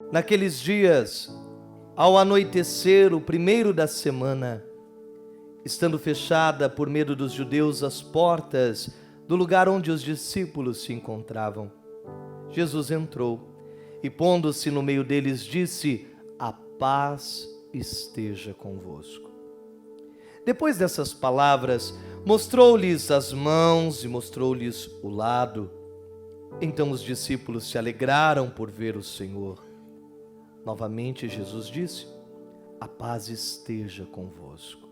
Naqueles dias, ao anoitecer, o primeiro da semana, estando fechada por medo dos judeus as portas do lugar onde os discípulos se encontravam, Jesus entrou e, pondo-se no meio deles, disse: "A paz esteja convosco." Depois dessas palavras, mostrou-lhes as mãos e mostrou-lhes o lado. Então os discípulos se alegraram por ver o Senhor. Novamente Jesus disse: "A paz esteja convosco.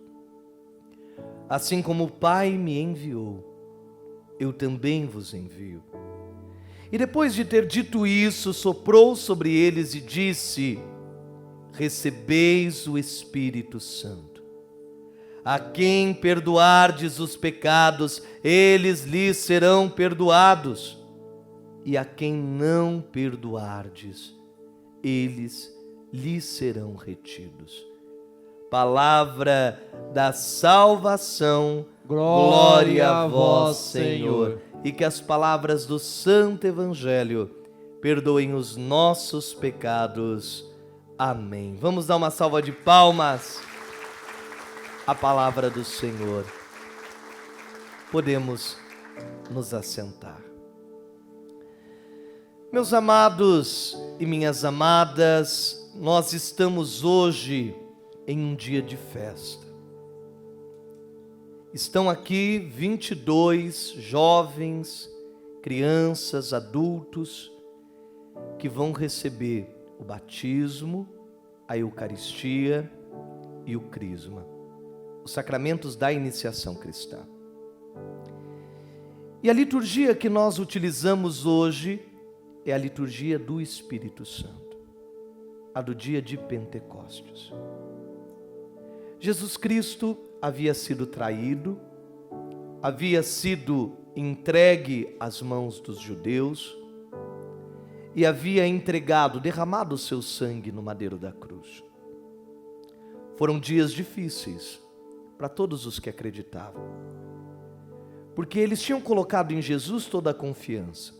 Assim como o Pai me enviou, eu também vos envio." E depois de ter dito isso, soprou sobre eles e disse: "Recebeis o Espírito Santo. A quem perdoardes os pecados, eles lhes serão perdoados. E a quem não perdoardes, eles lhes serão retidos." Palavra da salvação. Glória a vós, Senhor. E que as palavras do Santo Evangelho perdoem os nossos pecados. Amém. Vamos dar uma salva de palmas à palavra do Senhor. Podemos nos assentar. Meus amados e minhas amadas, nós estamos hoje em um dia de festa. Estão aqui 22 jovens, crianças, adultos, que vão receber o batismo, a Eucaristia e o Crisma, os sacramentos da iniciação cristã. E a liturgia que nós utilizamos hoje é a liturgia do Espírito Santo, a do dia de Pentecostes. Jesus Cristo havia sido traído, havia sido entregue às mãos dos judeus e havia derramado o seu sangue no madeiro da cruz. Foram dias difíceis para todos os que acreditavam, porque eles tinham colocado em Jesus toda a confiança.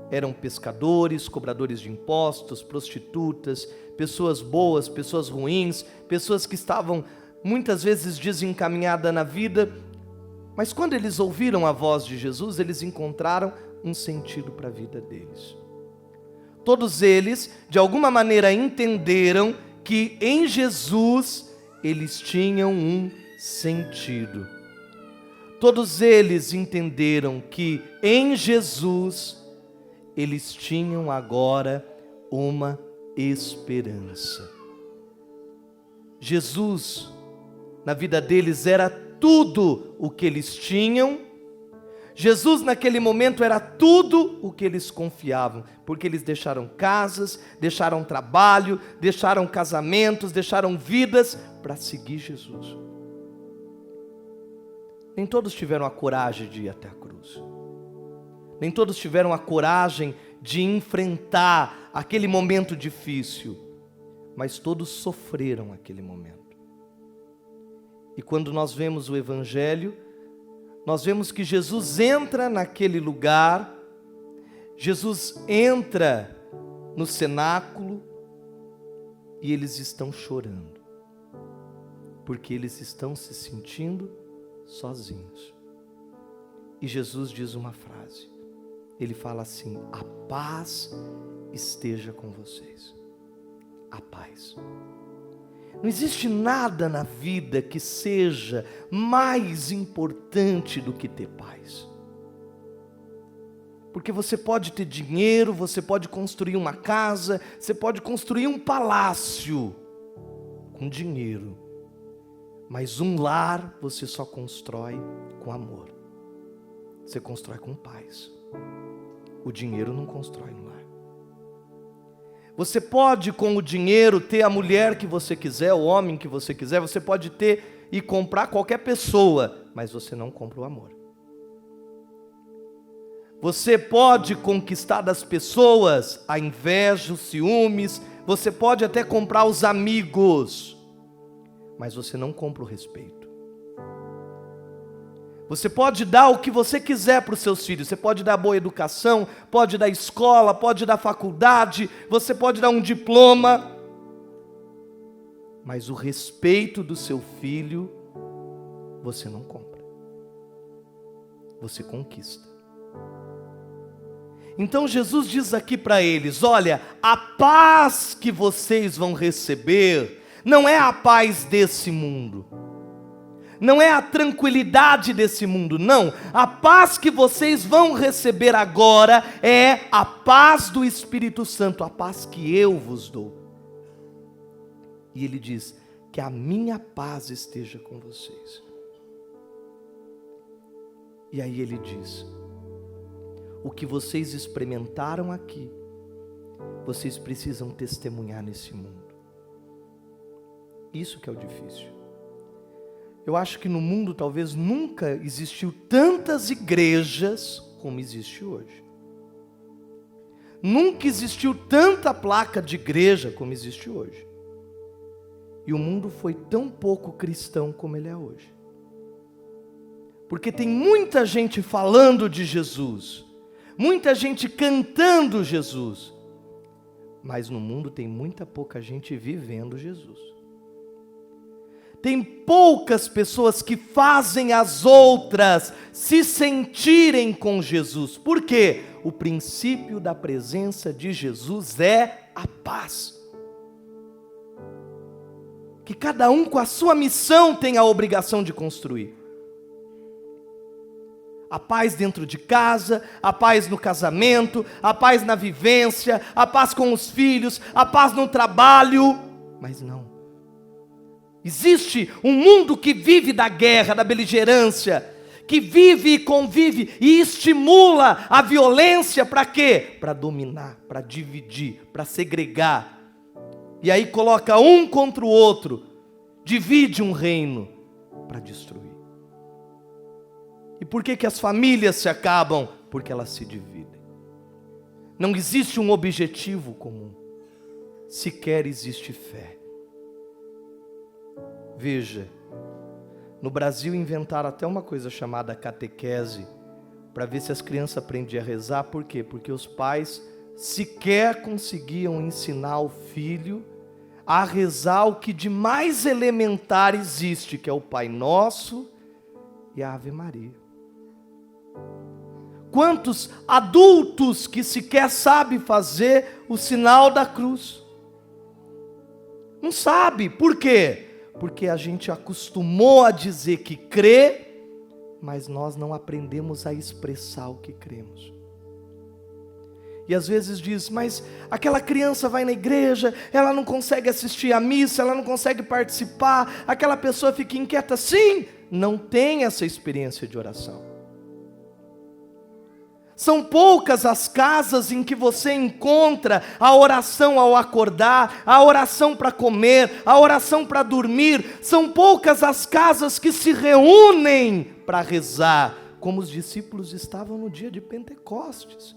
Eram pescadores, cobradores de impostos, prostitutas, pessoas boas, pessoas ruins, pessoas que estavam muitas vezes desencaminhadas na vida, mas quando eles ouviram a voz de Jesus, eles encontraram um sentido para a vida deles. Todos eles, de alguma maneira, entenderam que em Jesus eles tinham um sentido. Todos eles entenderam que em Jesus eles tinham agora uma esperança. Jesus, na vida deles, era tudo o que eles tinham. Jesus, naquele momento, era tudo o que eles confiavam, porque eles deixaram casas, deixaram trabalho, deixaram casamentos, deixaram vidas para seguir Jesus. Nem todos tiveram a coragem de ir até a cruz. Nem todos tiveram a coragem de enfrentar aquele momento difícil, mas todos sofreram aquele momento. E quando nós vemos o Evangelho, nós vemos que Jesus entra naquele lugar, Jesus entra no cenáculo e eles estão chorando, porque eles estão se sentindo sozinhos. E Jesus diz uma frase, ele fala assim: "A paz esteja com vocês." A paz. Não existe nada na vida que seja mais importante do que ter paz. Porque você pode ter dinheiro, você pode construir uma casa, você pode construir um palácio com dinheiro, mas um lar você só constrói com amor. Você constrói com paz. O dinheiro não constrói um lar. Você pode, com o dinheiro, ter a mulher que você quiser, o homem que você quiser, você pode ter e comprar qualquer pessoa, mas você não compra o amor. Você pode conquistar das pessoas a inveja, os ciúmes, você pode até comprar os amigos, mas você não compra o respeito. Você pode dar o que você quiser para os seus filhos. Você pode dar boa educação, pode dar escola, pode dar faculdade, você pode dar um diploma. Mas o respeito do seu filho, você não compra. Você conquista. Então Jesus diz aqui para eles: olha, a paz que vocês vão receber não é a paz desse mundo. Não é a tranquilidade desse mundo, não. A paz que vocês vão receber agora é a paz do Espírito Santo, a paz que eu vos dou. E ele diz: que a minha paz esteja com vocês. E aí ele diz: o que vocês experimentaram aqui, vocês precisam testemunhar nesse mundo. Isso que é o difícil. Eu acho que no mundo talvez nunca existiu tantas igrejas como existe hoje. Nunca existiu tanta placa de igreja como existe hoje. E o mundo foi tão pouco cristão como ele é hoje. Porque tem muita gente falando de Jesus, muita gente cantando Jesus, mas no mundo tem muita pouca gente vivendo Jesus. Tem poucas pessoas que fazem as outras se sentirem com Jesus. Por quê? O princípio da presença de Jesus é a paz. Que cada um com a sua missão tem a obrigação de construir. A paz dentro de casa, a paz no casamento, a paz na vivência, a paz com os filhos, a paz no trabalho. Mas não. Existe um mundo que vive da guerra, da beligerância, que vive e convive e estimula a violência para quê? Para dominar, para dividir, para segregar. E aí coloca um contra o outro, divide um reino para destruir. E por que que as famílias se acabam? Porque elas se dividem. Não existe um objetivo comum, sequer existe fé. Veja, no Brasil inventaram até uma coisa chamada catequese, para ver se as crianças aprendiam a rezar. Por quê? Porque os pais sequer conseguiam ensinar o filho a rezar o que de mais elementar existe, que é o Pai Nosso e a Ave Maria. Quantos adultos que sequer sabem fazer o sinal da cruz? Não sabe, por quê? Porque a gente acostumou a dizer que crê, mas nós não aprendemos a expressar o que cremos. E às vezes diz: mas aquela criança vai na igreja, ela não consegue assistir à missa, ela não consegue participar, aquela pessoa fica inquieta. Sim, não tem essa experiência de oração. São poucas as casas em que você encontra a oração ao acordar, a oração para comer, a oração para dormir. São poucas as casas que se reúnem para rezar, como os discípulos estavam no dia de Pentecostes.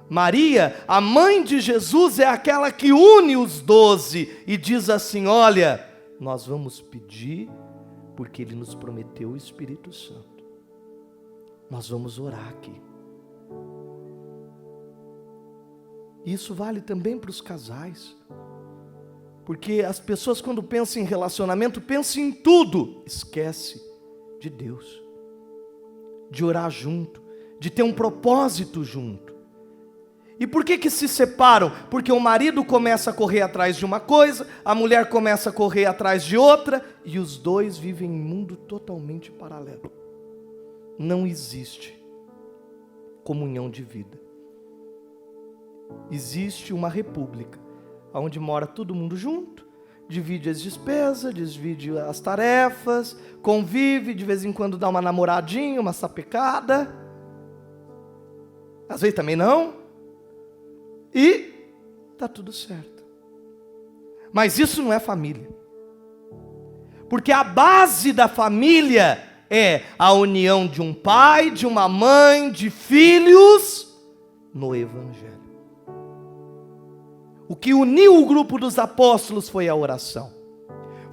Maria, a mãe de Jesus, é aquela que une os 12 e diz assim: olha, nós vamos pedir porque Ele nos prometeu o Espírito Santo. Nós vamos orar aqui. Isso vale também para os casais. Porque as pessoas, quando pensam em relacionamento, pensam em tudo. Esquece de Deus. De orar junto. De ter um propósito junto. E por que se separam? Porque o marido começa a correr atrás de uma coisa, a mulher começa a correr atrás de outra, e os dois vivem em um mundo totalmente paralelo. Não existe comunhão de vida. Existe uma república, onde mora todo mundo junto, divide as despesas, divide as tarefas, convive, de vez em quando dá uma namoradinha, uma sapecada. Às vezes também não. E está tudo certo. Mas isso não é família. Porque a base da família é a união de um pai, de uma mãe, de filhos no Evangelho. O que uniu o grupo dos apóstolos foi a oração.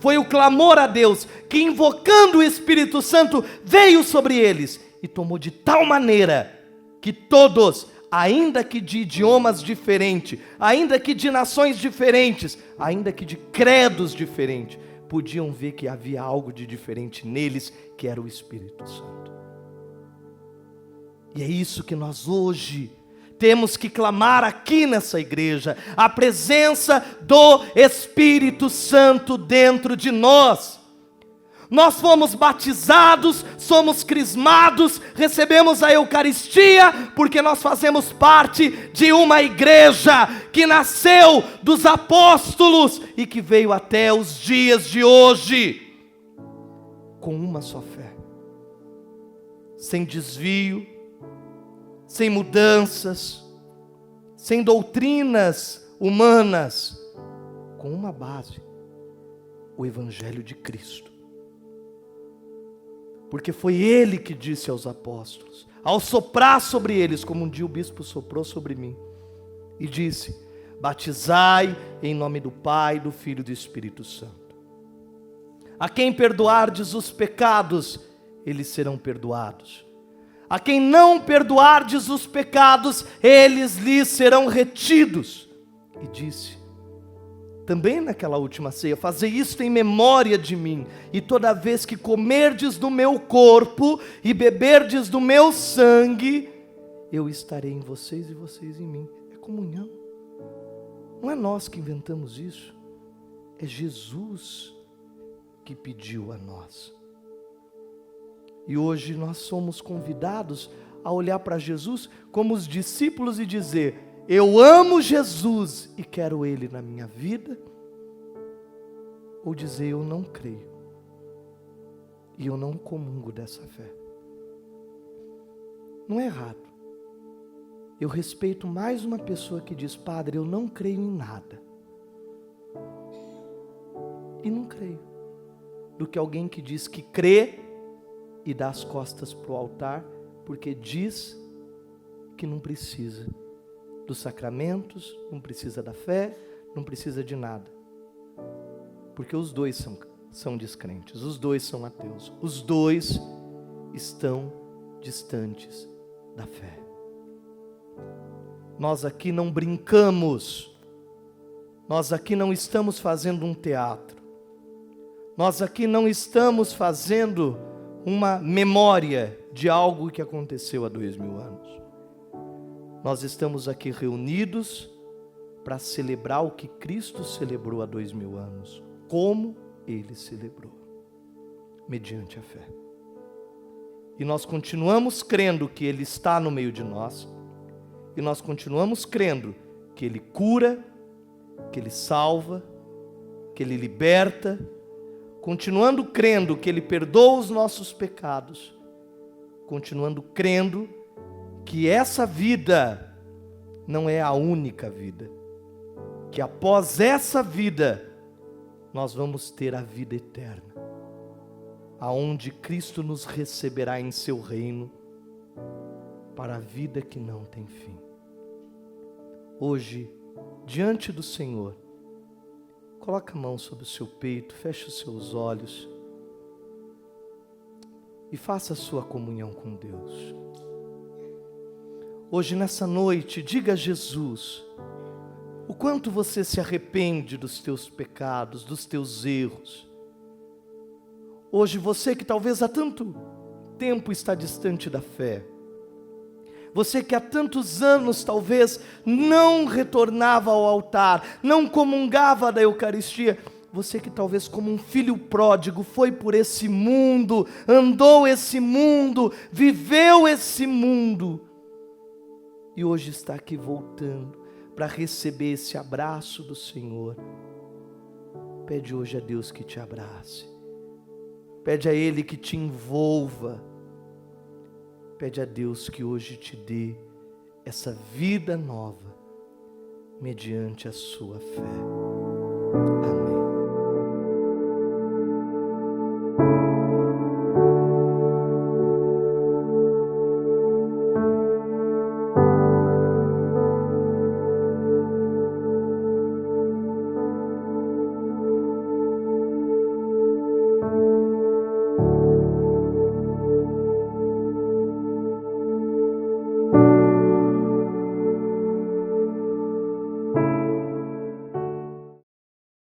Foi o clamor a Deus, que invocando o Espírito Santo, veio sobre eles e tomou de tal maneira que todos, ainda que de idiomas diferentes, ainda que de nações diferentes, ainda que de credos diferentes, podiam ver que havia algo de diferente neles, que era o Espírito Santo. E é isso que nós hoje temos que clamar aqui nessa igreja, a presença do Espírito Santo dentro de nós. Nós fomos batizados, somos crismados, recebemos a Eucaristia, porque nós fazemos parte de uma igreja que nasceu dos apóstolos e que veio até os dias de hoje, com uma só fé, sem desvio, sem mudanças, sem doutrinas humanas, com uma base, o Evangelho de Cristo. Porque foi Ele que disse aos apóstolos, ao soprar sobre eles, como um dia o bispo soprou sobre mim, e disse: batizai em nome do Pai, do Filho e do Espírito Santo. A quem perdoardes os pecados, eles serão perdoados. A quem não perdoardes os pecados, eles lhes serão retidos. E disse, também naquela última ceia: fazei isto em memória de mim, e toda vez que comerdes do meu corpo e beberdes do meu sangue, eu estarei em vocês e vocês em mim. É comunhão. Não é nós que inventamos isso, é Jesus que pediu a nós. E hoje nós somos convidados a olhar para Jesus como os discípulos e dizer: eu amo Jesus e quero Ele na minha vida. Ou dizer: eu não creio e eu não comungo dessa fé. Não é errado. Eu respeito mais uma pessoa que diz: padre, eu não creio em nada, e não creio, do que alguém que diz que crê e dá as costas para o altar, porque diz que não precisa dos sacramentos, não precisa da fé, não precisa de nada. Porque os dois são descrentes, os dois são ateus, os dois estão distantes da fé. Nós aqui não brincamos, nós aqui não estamos fazendo um teatro, nós aqui não estamos fazendo uma memória de algo que aconteceu há 2000 anos. Nós estamos aqui reunidos para celebrar o que Cristo celebrou há 2000 anos, como Ele celebrou, mediante a fé. E nós continuamos crendo que Ele está no meio de nós, e nós continuamos crendo que Ele cura, que Ele salva, que Ele liberta, continuando crendo que Ele perdoa os nossos pecados, continuando crendo que essa vida não é a única vida, que após essa vida nós vamos ter a vida eterna, aonde Cristo nos receberá em seu reino para a vida que não tem fim. Hoje, diante do Senhor, coloca a mão sobre o seu peito, feche os seus olhos e faça a sua comunhão com Deus. Hoje, nessa noite, diga a Jesus o quanto você se arrepende dos teus pecados, dos teus erros. Hoje, você que talvez há tanto tempo está distante da fé, você que há tantos anos talvez não retornava ao altar, não comungava da Eucaristia, você que talvez como um filho pródigo foi por esse mundo, andou esse mundo, viveu esse mundo, e hoje está aqui voltando para receber esse abraço do Senhor. Pede hoje a Deus que te abrace, pede a Ele que te envolva, pede a Deus que hoje te dê essa vida nova, mediante a sua fé. Amém.